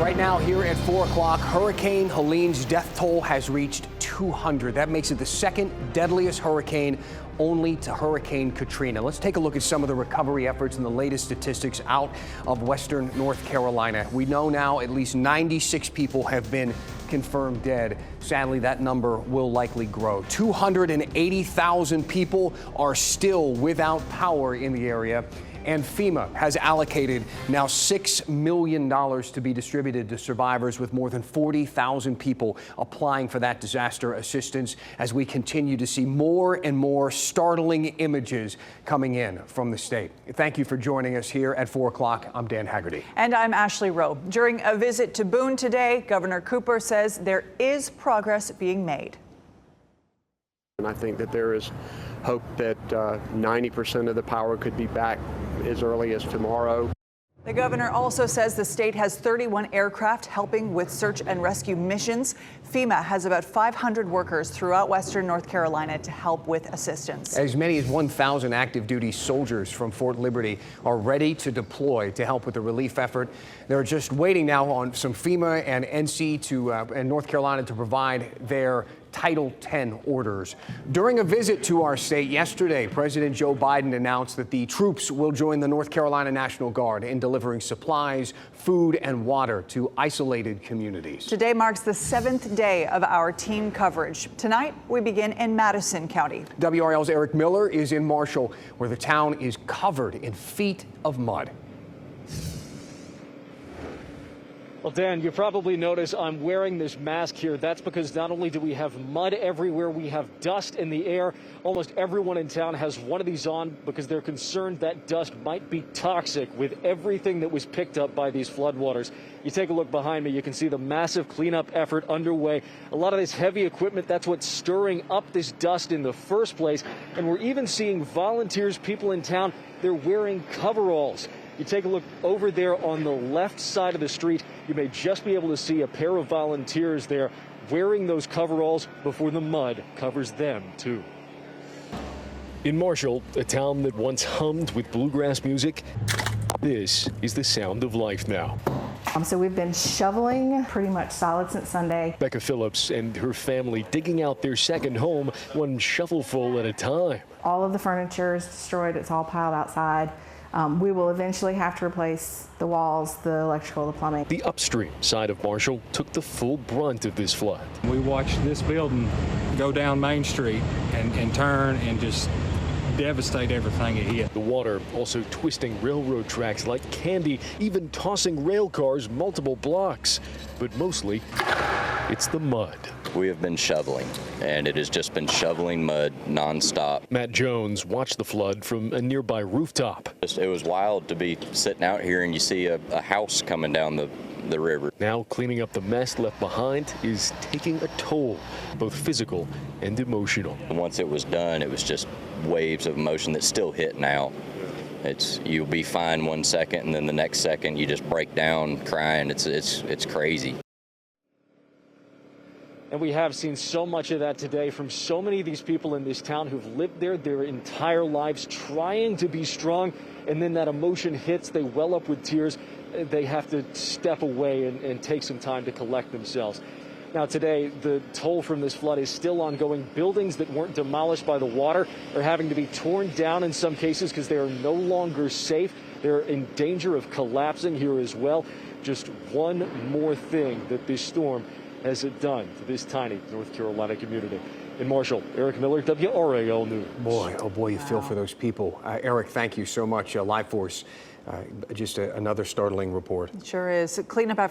Right now here at 4 o'clock, Hurricane Helene's death toll has reached 200. That makes it the second deadliest hurricane, only to Hurricane Katrina. Let's take a look at some of the recovery efforts and the latest statistics out of western North Carolina. We know now at least 96 people have been confirmed dead. Sadly, that number will likely grow. 280,000 people are still without power in the area. And FEMA has allocated now $6 million to be distributed to survivors, with more than 40,000 people applying for that disaster assistance as we continue to see more and more startling images coming in from the state. Thank you for joining us here at 4 o'clock. I'm Dan Haggerty. And I'm Ashley Rowe. During a visit to Boone today, Governor Cooper says there is progress being made. And I think that there is hope that 90% of the power could be back as early as tomorrow. The governor also says the state has 31 aircraft helping with search and rescue missions. FEMA has about 500 workers throughout western North Carolina to help with assistance. As many as 1,000 active duty soldiers from Fort Liberty are ready to deploy to help with the relief effort. They're just waiting now on some FEMA and NC and North Carolina to provide their Title 10 orders. During a visit to our state yesterday, President Joe Biden announced that the troops will join the North Carolina National Guard in delivering supplies, food, and water to isolated communities. Today marks the 7th day of our team coverage. Tonight, we begin in Madison County. WRAL's Eric Miller is in Marshall, where the town is covered in feet of mud. Well, Dan, you probably notice I'm wearing this mask here. That's because not only do we have mud everywhere, we have dust in the air. Almost everyone in town has one of these on because they're concerned that dust might be toxic with everything that was picked up by these floodwaters. You take a look behind me, you can see the massive cleanup effort underway. A lot of this heavy equipment, that's what's stirring up this dust in the first place. And we're even seeing volunteers, people in town, they're wearing coveralls. You take a look over there on the left side of the street, you may just be able to see a pair of volunteers there wearing those coveralls before the mud covers them, too. In Marshall, a town that once hummed with bluegrass music, this is the sound of life now. So we've been shoveling pretty much solid since Sunday. Becca Phillips and her family digging out their second home, one shovelful at a time. All of the furniture is destroyed. It's all piled outside. We will eventually have to replace the walls, the electrical, the plumbing. The upstream side of Marshall took the full brunt of this flood. We watched this building go down Main Street and turn and just devastate everything it hit. The water also twisting railroad tracks like candy, even tossing rail cars multiple blocks. But mostly, it's the mud. We have been shoveling, and it has just been shoveling mud nonstop. Matt Jones watched the flood from a nearby rooftop. It was wild to be sitting out here and you see a house coming down the river. Now cleaning up the mess left behind is taking a toll, both physical and emotional. And once it was done, it was just waves of emotion that still hit now. You'll be fine 1 second, and then the next second you just break down crying. It's crazy. And we have seen so much of that today from so many of these people in this town who've lived there their entire lives, trying to be strong, and then that emotion hits, they well up with tears, they have to step away and take some time to collect themselves. Now today, the toll from this flood is still ongoing. Buildings that weren't demolished by the water are having to be torn down in some cases because they are no longer safe. They're in danger of collapsing here as well. Just one more thing that this storm has it done to this tiny North Carolina community. In Marshall, Eric Miller, WRAL News. Boy, oh boy, you feel for those people. Eric, thank you so much. Live Force, just another startling report. It sure is. Cleanup effort.